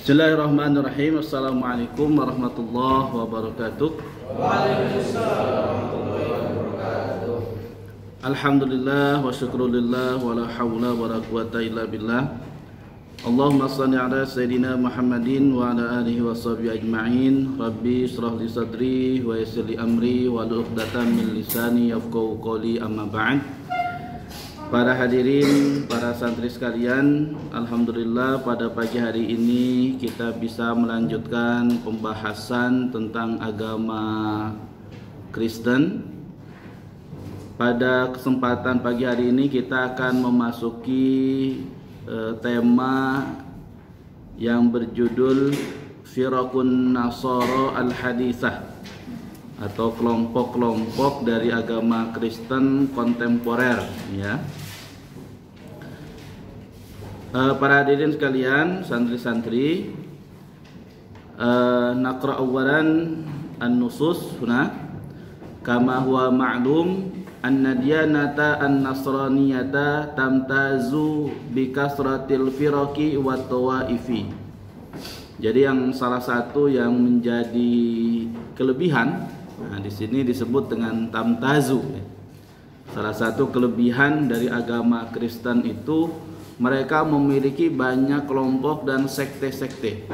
Bismillahirrahmanirrahim. Assalamualaikum warahmatullahi wabarakatuh. Waalaikumsalam warahmatullahi wabarakatuh. Alhamdulillah wa syukrulillah wa la hawla wa la quwata illa billah. Allahumma salli ala sayyidina Muhammadin wa ala alihi wa sahbihi ajma'in. Rabbi shrah li sadri wa yassir li amri wa hlul 'uqdatam min lisani yafqahu qawli, amma ba'd. Para hadirin, para santri sekalian, alhamdulillah pada pagi hari ini kita bisa melanjutkan pembahasan tentang agama Kristen. Pada kesempatan pagi hari ini kita akan memasuki tema yang berjudul Firaqun Nasara al-Haditsah, atau kelompok-kelompok dari agama Kristen kontemporer, ya. Para hadirin sekalian, santri-santri, naqra awalan an-nusus huna kama huwa ma'lum anna diyanata an-nasraniyata tamtazu bi kasratil firaqi wa tawaifi. Jadi yang salah satu yang menjadi kelebihan, nah, di sini disebut dengan tamtazu. Salah satu kelebihan dari agama Kristen itu mereka memiliki banyak kelompok dan sekte-sekte.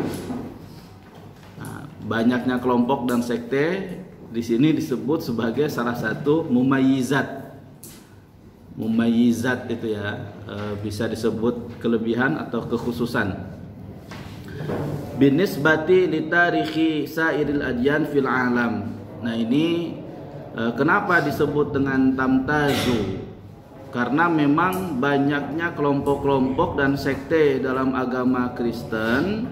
Nah, banyaknya kelompok dan sekte di sini disebut sebagai salah satu mumayyizat. Mumayyizat itu ya, bisa disebut kelebihan atau kekhususan. Binisbati li tarikhi sairil adyan fil alam. Nah, ini kenapa disebut dengan tamtazu? Karena memang banyaknya kelompok-kelompok dan sekte dalam agama Kristen,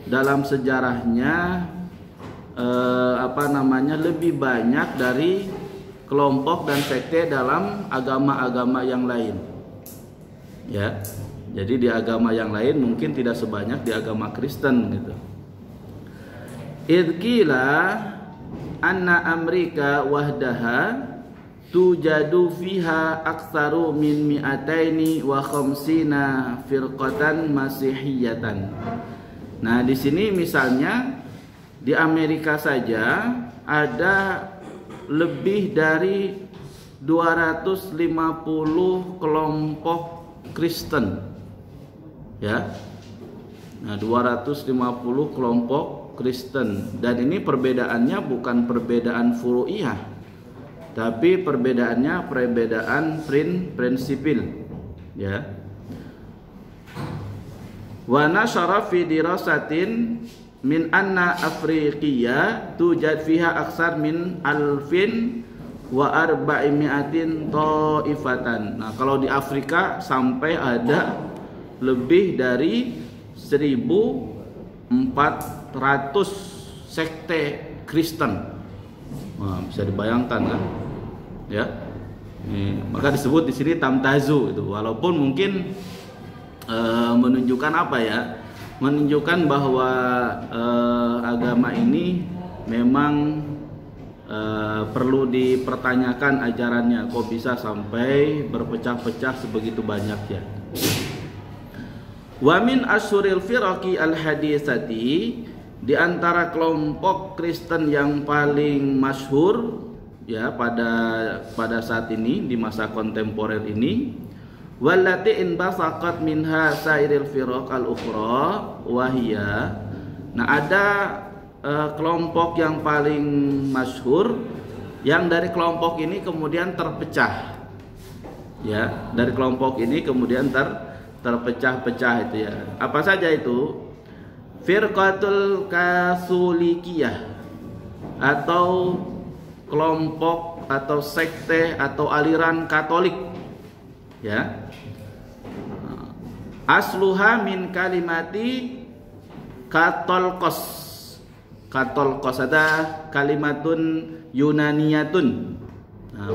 dalam sejarahnya lebih banyak dari kelompok dan sekte dalam agama-agama yang lain. Ya. Jadi di agama yang lain mungkin tidak sebanyak di agama Kristen gitu. Idqila anna Amerika wahdaha tujadu fiha aktsaru min mi'ataini wa khamsina firqatan masihiyatan. Nah, di sini misalnya di Amerika saja ada lebih dari 250 kelompok Kristen. Ya. Nah, 250 kelompok Kristen, dan ini perbedaannya bukan perbedaan furu'iyah, tapi perbedaannya perbedaan prinsipil, ya. Wa nasyara fi dirasatin min anna afriqiyya tujad fiha aksar min alfin wa arba'imi'atin ta'ifatan. Nah, kalau di Afrika sampai ada lebih dari 1.400 sekte Kristen. Nah, bisa dibayangkan kan? Ya. Maka disebut di sini tamtazu itu. Walaupun mungkin menunjukkan apa ya? Menunjukkan bahwa agama ini memang perlu dipertanyakan ajarannya. Kok bisa sampai berpecah-pecah sebegitu banyaknya? Wa min asyuril firaqi al-haditsati, di antara kelompok Kristen yang paling masyhur ya pada saat ini, di masa kontemporer ini, wallati inbasaqat minha sairil firaq al-ukhra wahia. Nah, ada kelompok yang paling masyhur yang dari kelompok ini kemudian terpecah. Ya, dari kelompok ini kemudian terpecah-pecah itu ya. Apa saja itu? Firqatul Kasulikiyah, atau kelompok atau sekte atau aliran Katolik, ya. Asluha min kalimati katolkos. Katolkos ada kalimatun Yunaniyatun. Nah,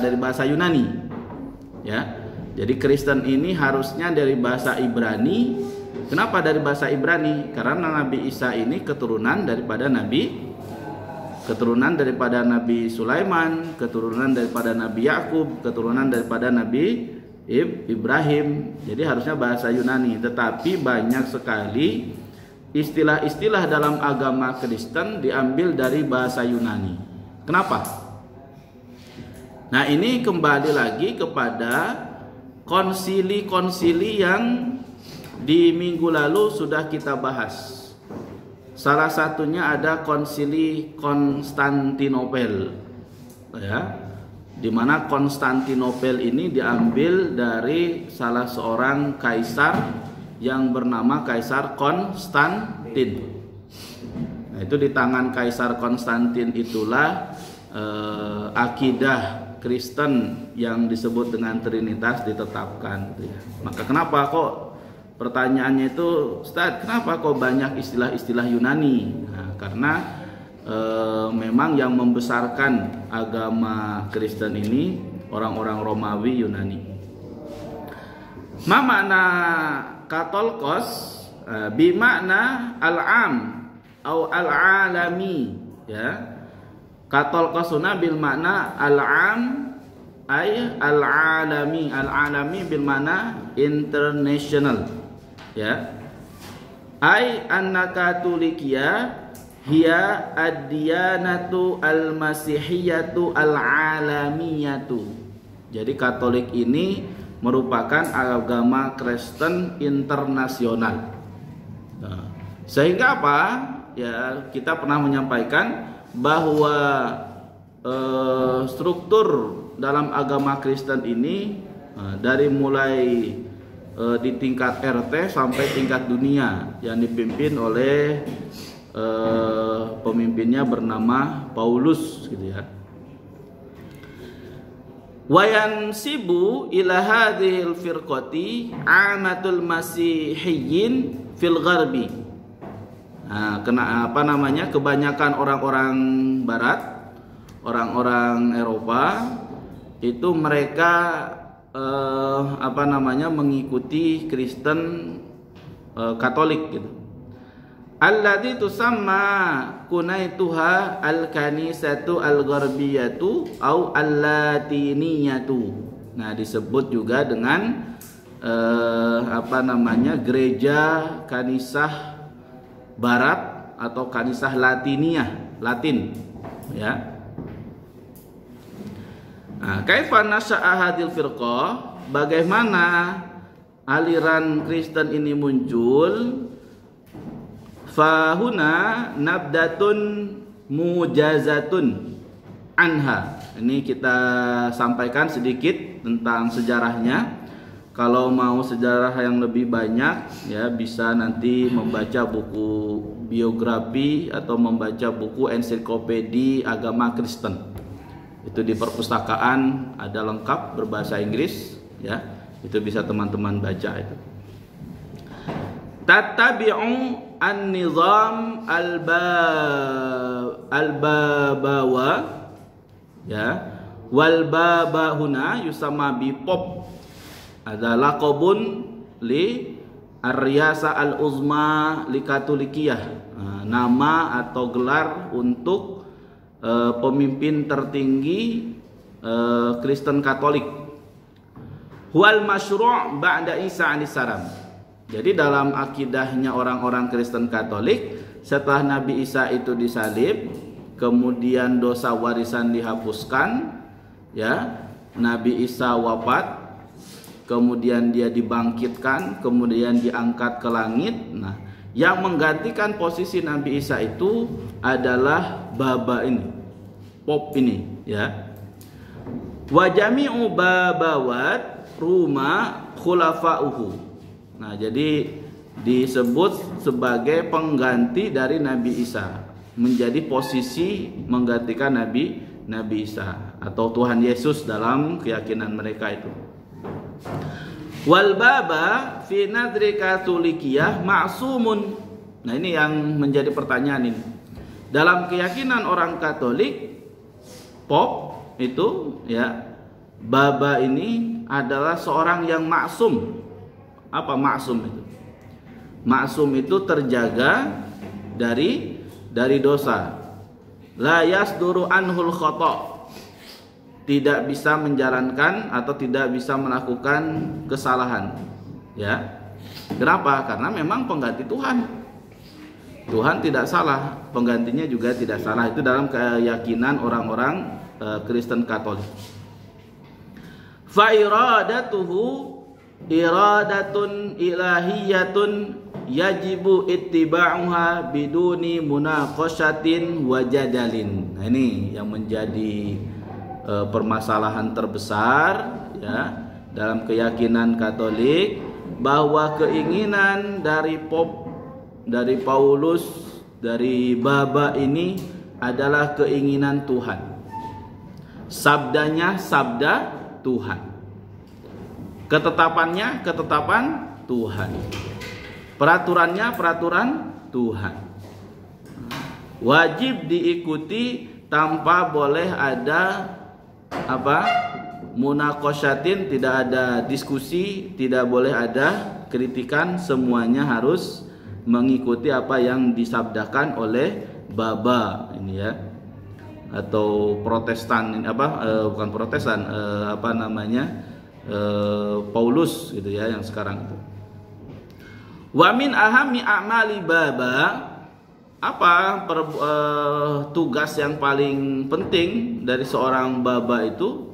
dari bahasa Yunani, ya. Jadi Kristen ini harusnya dari bahasa Ibrani. Kenapa dari bahasa Ibrani? Karena Nabi Isa ini keturunan daripada Nabi Sulaiman, keturunan daripada Nabi Yakub, keturunan daripada Nabi Ibrahim. Jadi harusnya bahasa Yunani, tetapi banyak sekali istilah-istilah dalam agama Kristen diambil dari bahasa Yunani. Kenapa? Nah, ini kembali lagi kepada konsili-konsili yang di minggu lalu sudah kita bahas. Salah satunya ada konsili Konstantinopel, ya, di mana Konstantinopel ini diambil dari salah seorang kaisar yang bernama Kaisar Konstantin. Nah, itu di tangan Kaisar Konstantin itulah akidah Kristen yang disebut dengan Trinitas ditetapkan. Maka kenapa kok pertanyaannya itu, Ustaz, kenapa kok banyak istilah-istilah Yunani? Nah, karena memang yang membesarkan agama Kristen ini orang-orang Romawi Yunani. Ma makna katolkos bimakna al-am atau al-alami, ya. Katolkosuna bil makna al-am ay al-alami. Al-alami bil makna international, ya. Ay anna katolikiyah hiya ad-diyanatu al-masihiyatu al-alamiyatu. Jadi Katolik ini merupakan agama Kristen internasional. Nah, sehingga apa? Ya, kita pernah menyampaikan bahwa struktur dalam agama Kristen ini dari mulai di tingkat RT sampai tingkat dunia yang dipimpin oleh pemimpinnya bernama Paulus, gitu ya. Wayan sibu ila hadhil firqati amatul masihiyyin fil gharbi. Nah, kebanyakan orang-orang barat, orang-orang Eropa itu mereka mengikuti Kristen Katolik, gitu. Alladzi tusamma kunaituha al-kanisatu al-gharbiyatu au al-latiniyatu. Nah, disebut juga dengan gereja kanisah barat atau kanisah Latiniyah, Latin, ya. Nah, kaifa nasha'a hadhil firqah? Bagaimana aliran Kristen ini muncul? Fahuna nabdatun mujazatun anha. Ini kita sampaikan sedikit tentang sejarahnya. Kalau mau sejarah yang lebih banyak, ya bisa nanti membaca buku biografi atau membaca buku ensiklopedi agama Kristen. Itu di perpustakaan ada lengkap berbahasa Inggris, ya. Itu bisa teman-teman baca itu. Tattabi'u an-nizam al-babawa, ya. Wal baba huna yusamma bi pop, adalah laqabun li ar-riyasa al-uzma li katolikiyah, nama atau gelar untuk pemimpin tertinggi Kristen Katolik. Huwal masyru' ba'da Isa alaihissalam. Jadi dalam akidahnya orang-orang Kristen Katolik, setelah Nabi Isa itu disalib, kemudian dosa warisan dihapuskan, ya, Nabi Isa wafat, kemudian dia dibangkitkan, kemudian diangkat ke langit. Nah, yang menggantikan posisi Nabi Isa itu adalah Baba ini, Pop ini, ya. Wa jami'u babawat Roma khulafa'uhu. Nah, jadi disebut sebagai pengganti dari Nabi Isa, menjadi posisi menggantikan Nabi Isa atau Tuhan Yesus dalam keyakinan mereka itu. Wal baba fi nadri katolikiyah ma'sumun. Nah, ini yang menjadi pertanyaan ini. Dalam keyakinan orang Katolik, Pop itu, ya, Baba ini adalah seorang yang maksum. Apa maksum itu? Maksum itu terjaga dari dosa. La yasduru anhul khata'. Tidak bisa menjalankan atau tidak bisa melakukan kesalahan, ya. Kenapa? Karena memang pengganti Tuhan. Tuhan tidak salah, penggantinya juga tidak salah. Itu dalam keyakinan orang-orang Kristen Katolik. Fa iradatuhu iradatun ilahiyatun yajibu ittiba'uha biduni munaqashatin wa jadalin. Nah, ini yang menjadi permasalahan terbesar ya dalam keyakinan Katolik, bahwa keinginan dari dari Paulus, dari Baba ini adalah keinginan Tuhan. Sabdanya sabda Tuhan. Ketetapannya ketetapan Tuhan. Peraturannya peraturan Tuhan. Wajib diikuti tanpa boleh ada munaqashatin, tidak ada diskusi, tidak boleh ada kritikan, semuanya harus mengikuti apa yang disabdakan oleh Baba ini ya, atau Protestan bukan Protestan, Paulus gitu ya yang sekarang itu. Wa min ahammi a'mali Baba, tugas yang paling penting dari seorang Baba itu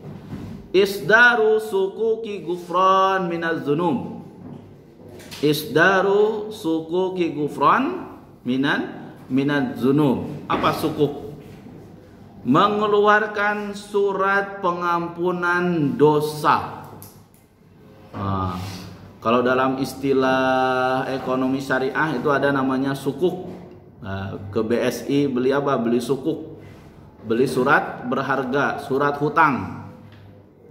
isdaru sukuki gufran minaz dzunub. Isdaru sukuki gufran minaz dzunub. Apa sukuk? Mengeluarkan surat pengampunan dosa. Nah, kalau dalam istilah ekonomi syariah itu ada namanya sukuk. Nah, ke BSI beli apa? Beli sukuk. Beli surat berharga, surat hutang.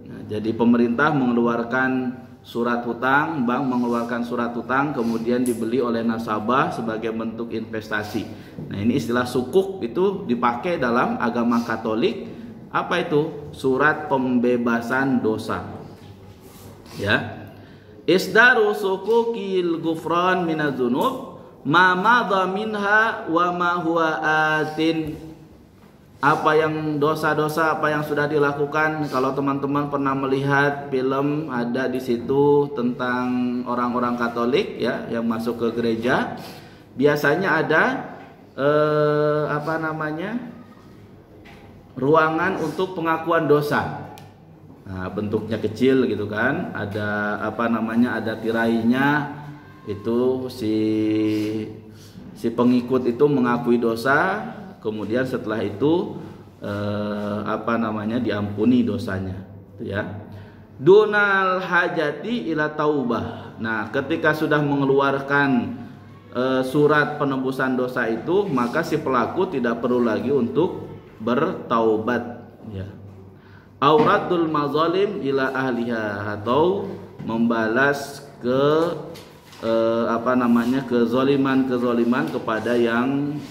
Nah, jadi pemerintah mengeluarkan surat hutang, bank mengeluarkan surat hutang, kemudian dibeli oleh nasabah sebagai bentuk investasi. Nah, ini istilah sukuk itu dipakai dalam agama Katolik. Apa itu? Surat pembebasan dosa. Ya. Isdaru sukukil gufran minaz dzunub ma madha minha wa ma huwa atin. Apa yang dosa-dosa apa yang sudah dilakukan. Kalau teman-teman pernah melihat film, ada di situ tentang orang-orang Katolik ya yang masuk ke gereja, biasanya ada ruangan untuk pengakuan dosa. Nah, bentuknya kecil gitu kan, ada ada tirainya, itu si pengikut itu mengakui dosa. Kemudian setelah itu diampuni dosanya, itu ya. Dunal hajati ila taubah. Nah, ketika sudah mengeluarkan surat penebusan dosa itu, maka si pelaku tidak perlu lagi untuk bertaubat, ya. Auratul mazalim ila ahliha, atau membalas kezaliman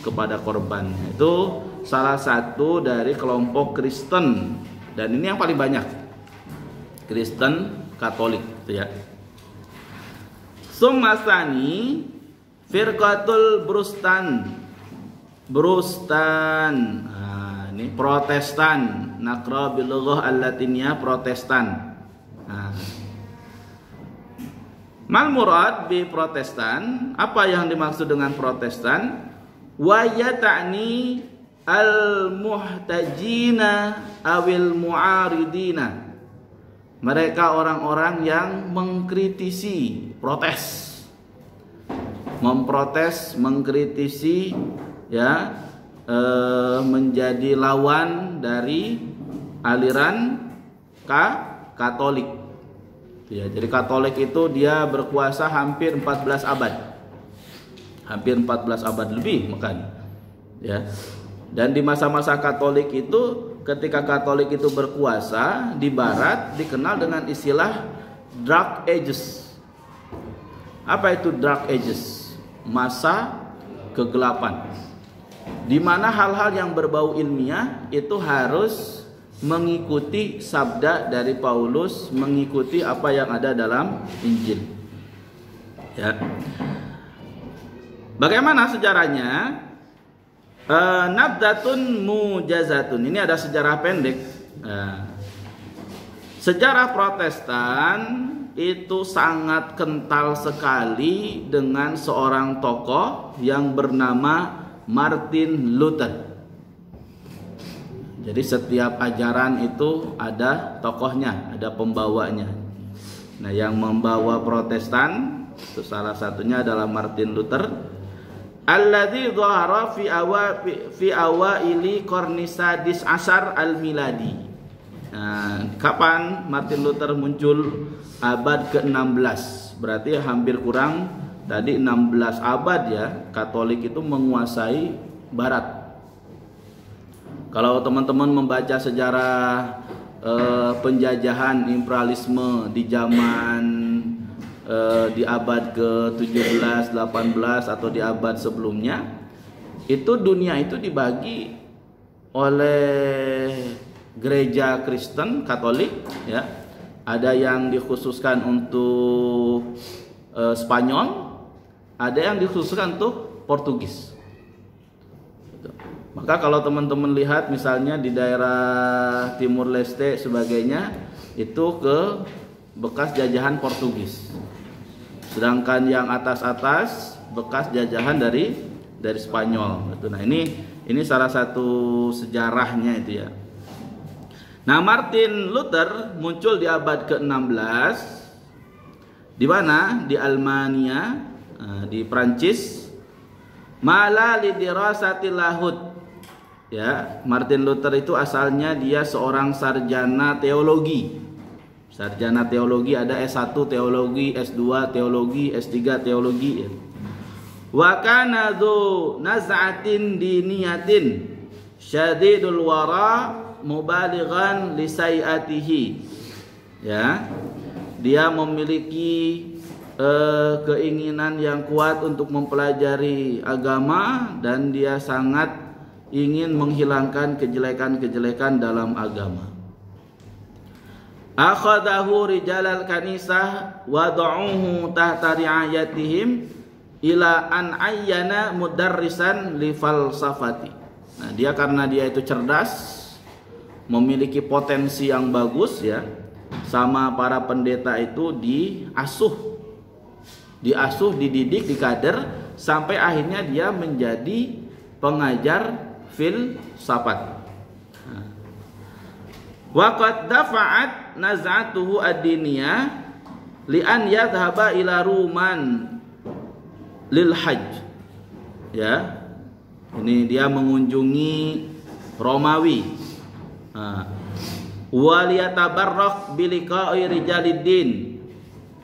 kepada korbannya. Itu salah satu dari kelompok Kristen, dan ini yang paling banyak, Kristen Katolik gitu ya. Sumasani firqatul Brustan. Nah, ini Protestan, naqra bil lughah al-latiniyah, Protestan. Nah, mal murad bi Protestan, apa yang dimaksud dengan Protestan? Wa yata'ni al muhtajina awil mu'aridina. Mereka orang-orang yang mengkritisi, protes, memprotes, mengkritisi ya, menjadi lawan dari aliran Katolik. Ya, jadi Katolik itu dia berkuasa hampir 14 abad. Hampir 14 abad lebih makanya. Ya. Dan di masa-masa Katolik itu, ketika Katolik itu berkuasa di barat, dikenal dengan istilah Dark Ages. Apa itu Dark Ages? Masa kegelapan. Di mana hal-hal yang berbau ilmiah itu harus mengikuti sabda dari Paulus, mengikuti apa yang ada dalam Injil. Ya. Bagaimana sejarahnya? Nabdatun mujazatun. Ini ada sejarah pendek. Sejarah Protestan itu sangat kental sekali dengan seorang tokoh yang bernama Martin Luther. Jadi setiap ajaran itu ada tokohnya, ada pembawanya. Nah, yang membawa Protestan itu salah satunya adalah Martin Luther. Alladzi dhahara fi awaili qarni sadis ashar al-miladi. Nah, kapan Martin Luther muncul? Abad ke-16. Berarti hampir kurang tadi 16 abad ya, Katolik itu menguasai barat. Kalau teman-teman membaca sejarah penjajahan imperialisme di zaman di abad ke-17, 18 atau di abad sebelumnya, itu dunia itu dibagi oleh gereja Kristen Katolik ya. Ada yang dikhususkan untuk Spanyol, ada yang dikhususkan untuk Portugis. Maka kalau teman-teman lihat misalnya di daerah Timur Leste sebagainya, itu ke bekas jajahan Portugis. Sedangkan yang atas-atas bekas jajahan dari Spanyol. Nah, ini salah satu sejarahnya itu ya. Nah, Martin Luther muncul di abad ke-16 di mana? Di Almania, di Prancis. Mala lidirasatil lahud. Ya, Martin Luther itu asalnya dia seorang sarjana teologi. Sarjana teologi ada S1 teologi, S2 teologi, S3 teologi ya. Wa kana dzu naz'atin diniyatin syadidul wara mubalighan li sayatihi. Ya. Dia memiliki keinginan yang kuat untuk mempelajari agama dan dia sangat ingin menghilangkan kejelekan-kejelekan dalam agama. Akhadahu rijalal kanisah wada'uhu tahta ri'ayatihim ila an ayyana mudarrisan li falsafati. Nah, dia karena dia itu cerdas, memiliki potensi yang bagus ya, sama para pendeta itu diasuh, dididik, dikader sampai akhirnya dia menjadi pengajar filsafat. Waqad dafa'at naz'atuhu ad-diniyah li an yadhhaba ila Ruman lil hajj. Ya. Ini dia mengunjungi Romawi. Wa liyatabarrak bi liqa'i rijaliddin.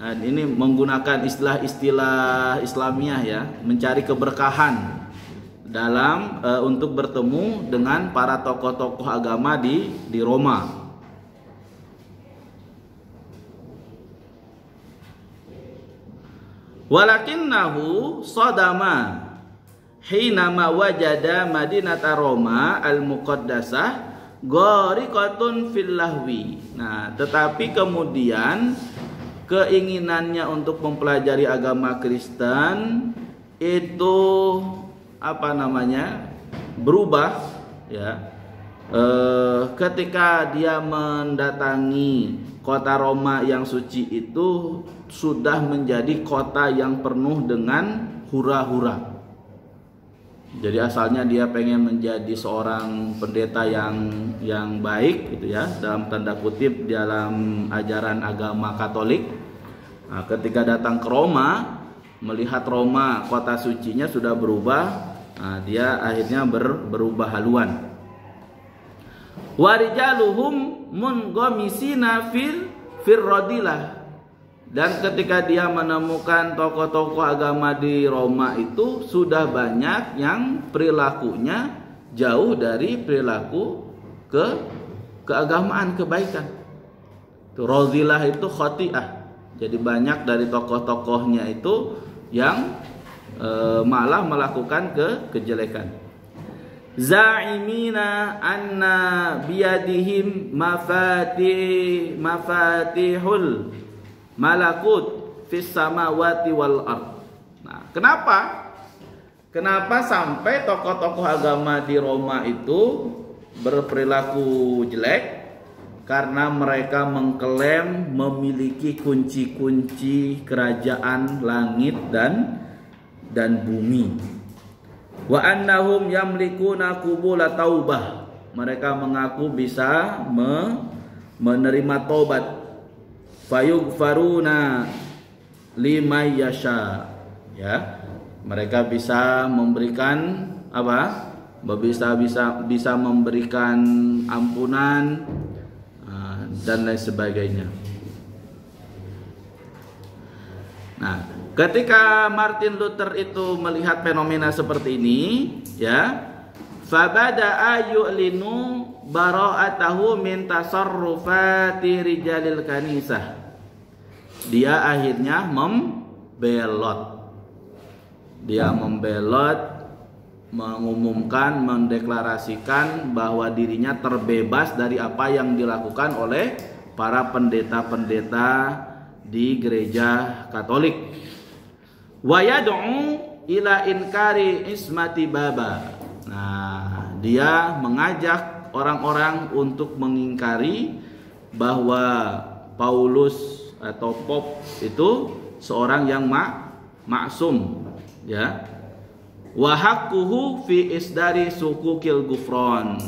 Nah, ini menggunakan istilah-istilah Islamiah ya, mencari keberkahan dalam untuk bertemu dengan para tokoh-tokoh agama di Roma. Walakinnahu sadama hinama wajada madinata Roma al-muqaddasah ghariqatun fil lahwi. Nah, tetapi kemudian keinginannya untuk mempelajari agama Kristen itu berubah ya. Ketika dia mendatangi kota Roma yang suci itu sudah menjadi kota yang penuh dengan hura-hura. Jadi asalnya dia pengen menjadi seorang pendeta yang baik gitu ya, dalam tanda kutip dalam ajaran agama Katolik. Nah, ketika datang ke Roma, melihat Roma kota sucinya sudah berubah, nah, dia akhirnya berubah haluan. Warijaluhum mungomisina fir rodilah. Dan ketika dia menemukan tokoh-tokoh agama di Roma itu sudah banyak yang perilakunya jauh dari perilaku keagamaan, kebaikan. Rodilah itu khoti'ah. Jadi banyak dari tokoh-tokohnya itu yang malah melakukan kejelekan. Za'imina anna biyadihim mafatihul malakut fis samawati wal ard. Nah, kenapa sampai tokoh-tokoh agama di Roma itu berperilaku jelek? karena mereka mengklaim memiliki kunci-kunci kerajaan langit dan bumi. Wa annahum yamlikuna qubula taubah. Mereka mengaku bisa menerima taubat. Fayughfaruna liman yasha. Ya. Mereka bisa memberikan apa? Bisa memberikan ampunan dan lain sebagainya. Nah, ketika Martin Luther itu melihat fenomena seperti ini, ya, fabada'a yu'linu bara'atahu min tasarrufati rijalil kanisah. Dia akhirnya membelot. Dia membelot, mengumumkan, mendeklarasikan bahwa dirinya terbebas dari apa yang dilakukan oleh para pendeta-pendeta di gereja Katolik. Wa yad'u ila inkari ismati baba. Nah, dia mengajak orang-orang untuk mengingkari bahwa Paulus atau Pop itu seorang yang maksum, ya. Wa haqquhu fi isdari sukukil gufron,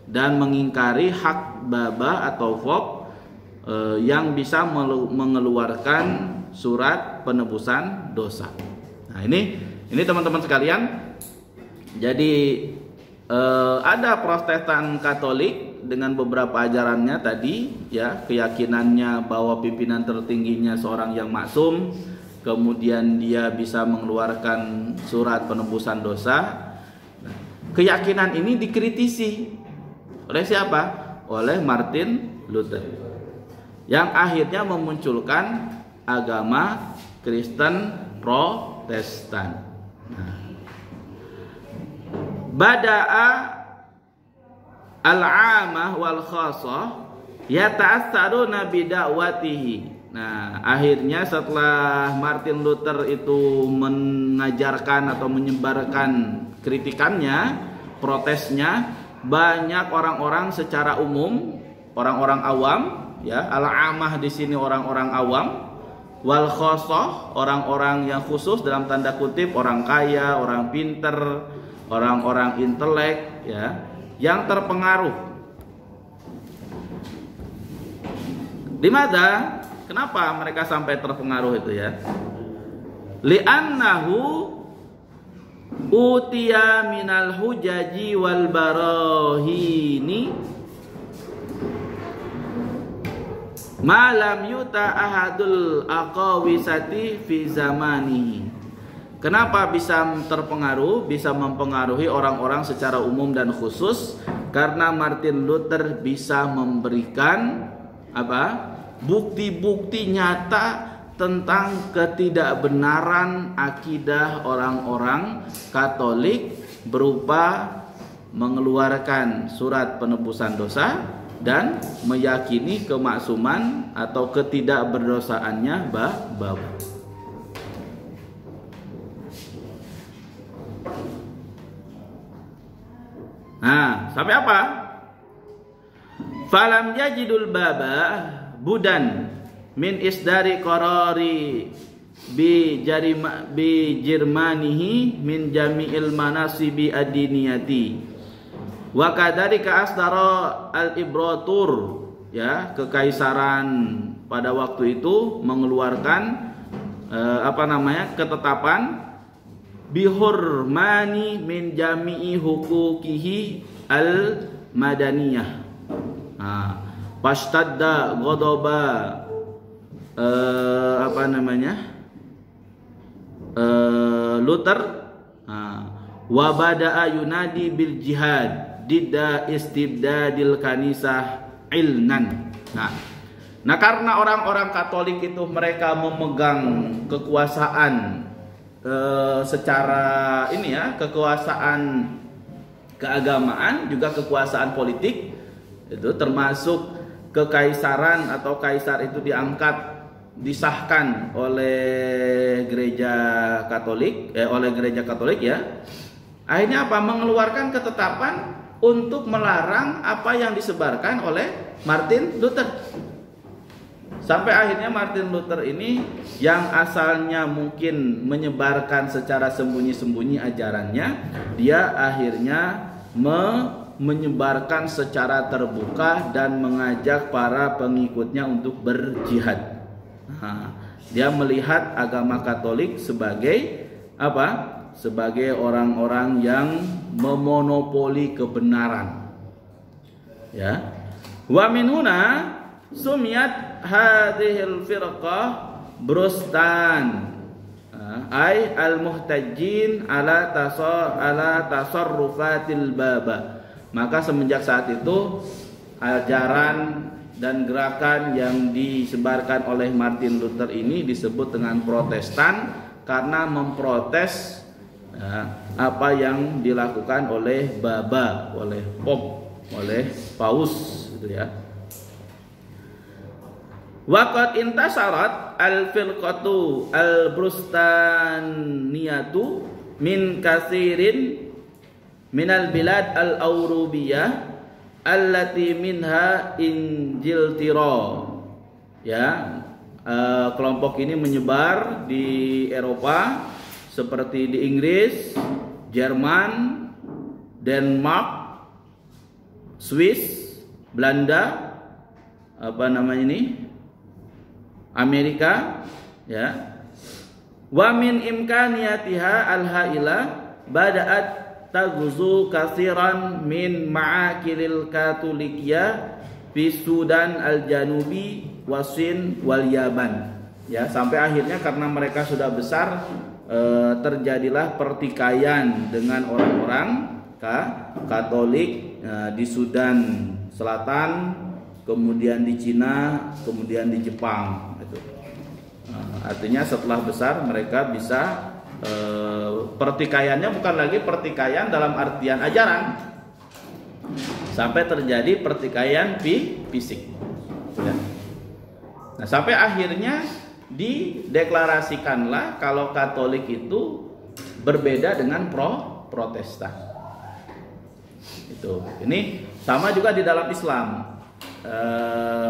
dan mengingkari hak baba atau Pop yang bisa mengeluarkan surat penebusan dosa. Nah, ini teman-teman sekalian. Jadi ada Protestan Katolik dengan beberapa ajarannya tadi, ya, keyakinannya bahwa pimpinan tertingginya seorang yang maksum, kemudian dia bisa mengeluarkan surat penebusan dosa. Nah, keyakinan ini dikritisi oleh siapa? Oleh Martin Luther, yang akhirnya memunculkan agama Kristen Protestan. Nah, bada'a al-'amah wal khassah yata'assaruna bida'watihi. Nah, akhirnya setelah Martin Luther itu mengajarkan atau menyebarkan kritikannya, protesnya, banyak orang-orang secara umum, orang-orang awam, ya, al-'amah di sini orang-orang awam, wal khassah orang-orang yang khusus dalam tanda kutip, orang kaya, orang pinter, orang-orang intelek, ya, yang terpengaruh. Dimana? Kenapa mereka sampai terpengaruh itu, ya? Li'annahu utiya minal hujaji wal barahini ma lam yuta ahadul aqawisati fi zamanihi. Kenapa bisa terpengaruh, bisa mempengaruhi orang-orang secara umum dan khusus? Karena Martin Luther bisa memberikan apa? Bukti-bukti nyata tentang ketidakbenaran akidah orang-orang Katolik berupa mengeluarkan surat penebusan dosa dan meyakini kemaksuman atau ketidakberdosaannya baba. Nah, sampai apa? Falam yajidul baba budan min isdari qarari bi jirmanihi min jami'il manasibi ad-diniyati wa kadzalika asdara al-ibratur, ya, kekaisaran pada waktu itu mengeluarkan ketetapan bihurmani min jami'i hukukihi al-madaniyah. Nah, pastadda ghadaba Luther wa bada'a yunadi bil jihad didda istibdadil kanisah ilnan. Nah, karena orang-orang Katolik itu mereka memegang kekuasaan secara ini, ya, kekuasaan keagamaan juga kekuasaan politik, itu termasuk kekaisaran atau kaisar itu disahkan oleh gereja Katolik, ya. Akhirnya apa? Mengeluarkan ketetapan untuk melarang apa yang disebarkan oleh Martin Luther. Sampai akhirnya Martin Luther ini yang asalnya mungkin menyebarkan secara sembunyi-sembunyi ajarannya, dia akhirnya menyebarkan secara terbuka dan mengajak para pengikutnya untuk berjihad. Dia melihat agama Katolik sebagai apa? Sebagai orang-orang yang memonopoli kebenaran. Ya. Wa min huna sumiyat hadhil firqah Brustan ay al-muhtajin ala tasarrufatil baba. Maka semenjak saat itu ajaran dan gerakan yang disebarkan oleh Martin Luther ini disebut dengan Protestan karena memprotes apa yang dilakukan oleh Baba, oleh Pop, oleh Paus gitu ya. Waqad intasarat al-firqatu al-Brustaniyatu min katsirin minal bilad al-Aurubiyah allati minha Injiltira. Ya, kelompok ini menyebar di Eropa seperti di Inggris, Jerman, Denmark, Swiss, Belanda, Amerika, ya. Wa min imkaniyatiha al-haila bada'at taghzu katsiran min ma'akilil katolikiyah fi Sudan al-Janubi wasin wal Yaban. Ya, sampai akhirnya karena mereka sudah besar, terjadilah pertikaian dengan orang-orang Katolik di Sudan Selatan, kemudian di Cina, kemudian di Jepang. Artinya setelah besar mereka bisa pertikaiannya bukan lagi pertikaian dalam artian ajaran, sampai terjadi pertikaian fisik. Nah, sampai akhirnya dideklarasikanlah kalau Katolik itu berbeda dengan Protestan. Ini sama juga di dalam Islam.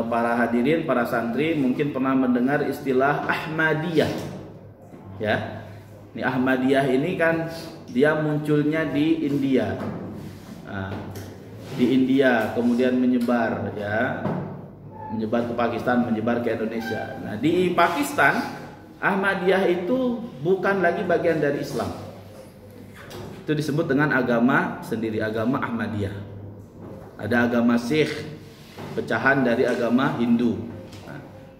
Para hadirin, para santri mungkin pernah mendengar istilah Ahmadiyah. Ya. Ini Ahmadiyah ini kan dia munculnya di India. Di India kemudian menyebar, ya. Menyebar ke Pakistan, menyebar ke Indonesia. Nah, di Pakistan Ahmadiyah itu bukan lagi bagian dari Islam. Itu disebut dengan agama sendiri, agama Ahmadiyah. Ada agama Sikh, pecahan dari agama Hindu,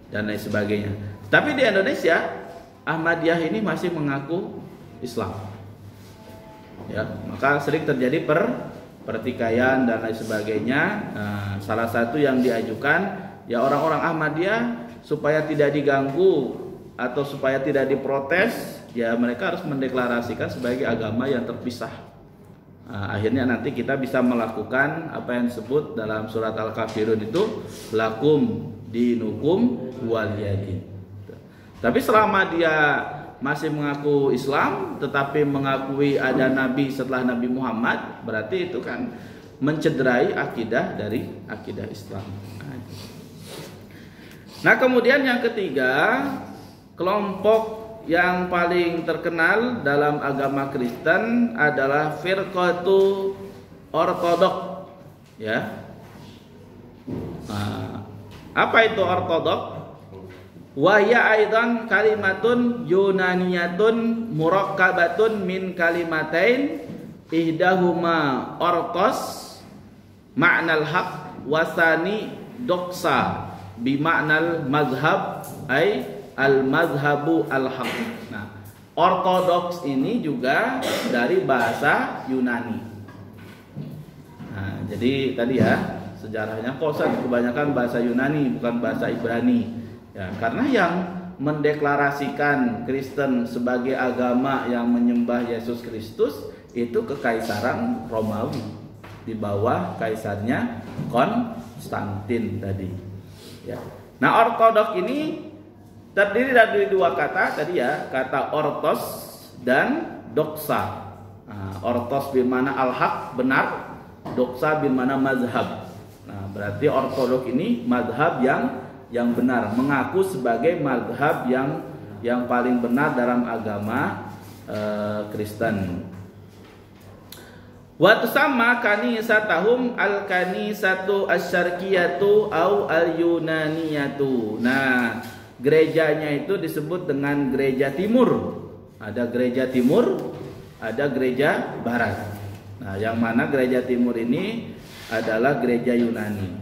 dan lain sebagainya. Tapi di Indonesia Ahmadiyah ini masih mengaku Islam. Ya, maka sering terjadi pertikaian dan lain sebagainya. Nah, salah satu yang diajukan, ya orang-orang Ahmadiyah supaya tidak diganggu atau supaya tidak diprotes, ya mereka harus mendeklarasikan sebagai agama yang terpisah. Akhirnya nanti kita bisa melakukan apa yang disebut dalam surat Al-Kafirun itu lakum dinukum waliyadin. Tapi selama dia masih mengaku Islam tetapi mengakui ada nabi setelah Nabi Muhammad, berarti itu kan mencederai akidah dari akidah Islam. Nah, kemudian yang ketiga, kelompok yang paling terkenal dalam agama Kristen adalah firqatu ortodok. Ya. Apa itu ortodok? Wahya aidan kalimatun yunaniyatun murakkabatun min kalimatain ihdahuma ortos ma'nal haq wasani doksa bima'nal mazhab ay al-mazhabu al-haq. Nah, ortodoks ini juga dari bahasa Yunani. Nah, jadi tadi ya sejarahnya kok kebanyakan bahasa Yunani bukan bahasa Ibrani. Ya, karena yang mendeklarasikan Kristen sebagai agama yang menyembah Yesus Kristus itu kekaisaran Romawi di bawah kaisarnya Konstantin tadi. Ya. Nah, ortodok ini terdiri dari dua kata tadi ya, kata ortos dan doksa. Nah, ortos bermakna al-haq, benar, Doksa bermakna mazhab. Nah, berarti ortodok ini mazhab yang benar, mengaku sebagai mazhab yang paling benar dalam agama Kristen. Wa tusamma kanisatahum al-kanisatu asy-syarqiyatu au al-yunaniyatu. Nah, gerejanya itu disebut dengan gereja timur. Ada gereja timur, ada gereja barat. Nah, yang mana gereja timur ini adalah gereja Yunani.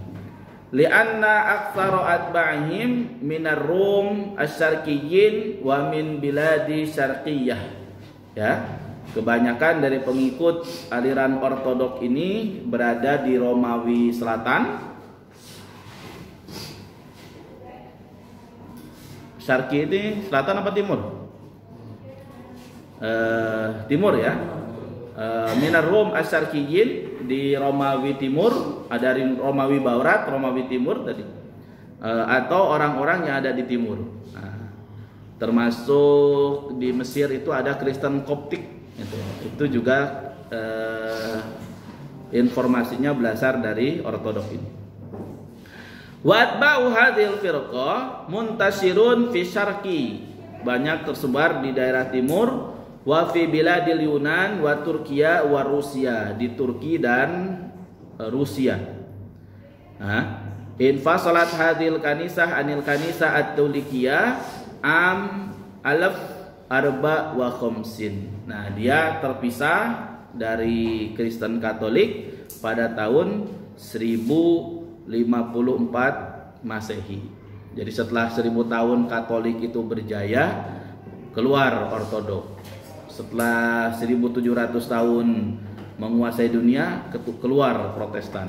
Li'anna aktsara atba'ihim minar Rum asy-syarqiyyin wa min biladi syarqiyah. Ya. Kebanyakan dari pengikut aliran ortodok ini berada di Romawi Selatan. Syarqi ini selatan apa timur? Timur ya. Minar Rum asy-syarqiyyin di Romawi Timur, ada di Romawi Barat, Romawi Timur tadi. Atau orang-orang yang ada di timur. Nah, termasuk di Mesir itu ada Kristen Koptik. Itu juga informasinya berasal dari ortodok ini. Wa atba'u hadhil firqah muntashirun fi syarqi, banyak tersebar di daerah timur, wa fi biladil Yunan wa Turkiya wa Rusia, di Turki dan Rusia. Infasalat hadhil kanisah anil kanisah at-tulikiyah am alaf arba wa khamsin. Nah, dia terpisah dari Kristen Katolik pada tahun 1054 Masehi. Jadi setelah 1000 tahun Katolik itu berjaya, keluar Ortodok. Setelah 1700 tahun menguasai dunia, keluar Protestan.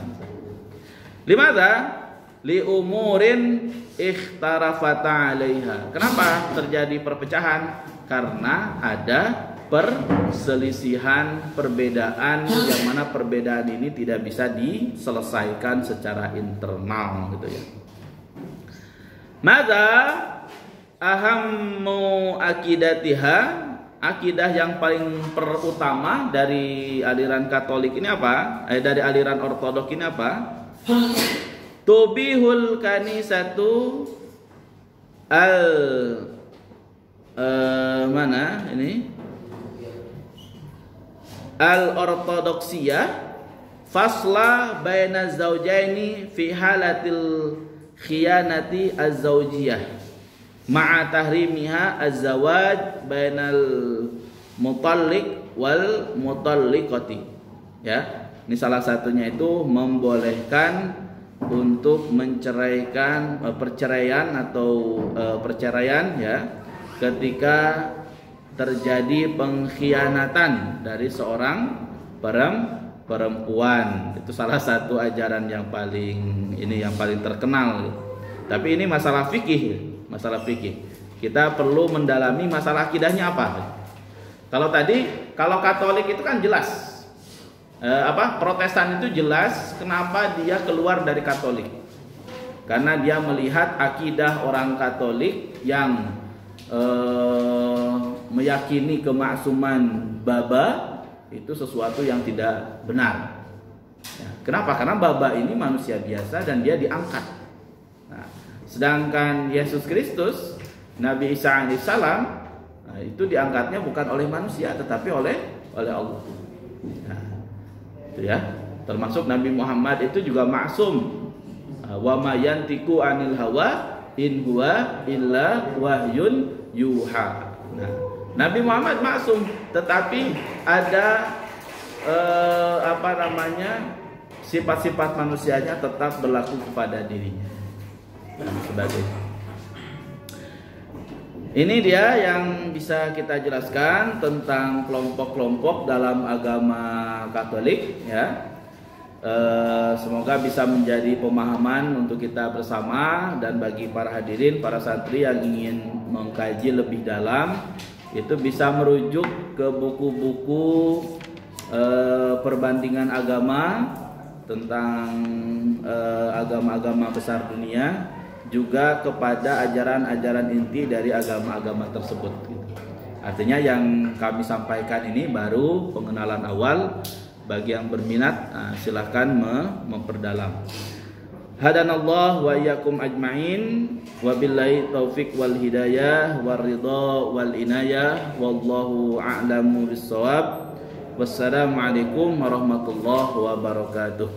Limadza? Li umurin ikhtarafata 'alaiha. Kenapa terjadi perpecahan? Karena ada perselisihan, perbedaan yang mana perbedaan ini tidak bisa diselesaikan secara internal gitu ya. Mada ahammu akidatiha, akidah yang paling perutama dari aliran Katolik ini apa? Dari aliran Ortodok ini apa? Tubihul kanisatu mana ini? Al-ortodoksiyah fasla baina zaujaini fi halatil khiyanati az-zaujiyah ma'a tahrimiha az-zawaj bainal mutalliq wal mutalliqati. Ya, ini salah satunya itu membolehkan untuk menceraikan perceraian atau perceraian ya, ketika terjadi pengkhianatan dari seorang perempuan. Itu salah satu ajaran yang paling terkenal. Tapi ini masalah fikih, Kita perlu mendalami masalah akidahnya apa. Kalau Katolik itu kan jelas. Protestan itu jelas kenapa dia keluar dari Katolik. Karena dia melihat akidah orang Katolik yang meyakini kemaksuman Baba itu sesuatu yang tidak benar. Ya, kenapa? Karena Baba ini manusia biasa dan dia diangkat. Nah, sedangkan Yesus Kristus, Nabi Isa alaihissalam, itu diangkatnya bukan oleh manusia tetapi oleh Allah. Nah, itu ya. Termasuk Nabi Muhammad itu juga maksum. Wa ma yantiqu anil hawa in huwa illa wahyun yuha. Nah, Nabi Muhammad maksum, tetapi ada sifat-sifat manusianya tetap berlaku kepada dirinya dan sebagainya. Ini dia yang bisa kita jelaskan tentang kelompok-kelompok dalam agama Katolik ya. Semoga bisa menjadi pemahaman untuk kita bersama, dan bagi para hadirin, para santri yang ingin mengkaji lebih dalam itu bisa merujuk ke buku-buku perbandingan agama tentang agama-agama besar dunia, juga kepada ajaran-ajaran inti dari agama-agama tersebut. Artinya yang kami sampaikan ini baru pengenalan awal bagi yang berminat silahkan memperdalam. Hadanallah wa iyyakum ajmain, wabillahi taufik wal hidayah war ridha wal inayah, wallahu a'lamu bissawab. Wassalamualaikum warahmatullahi wabarakatuh.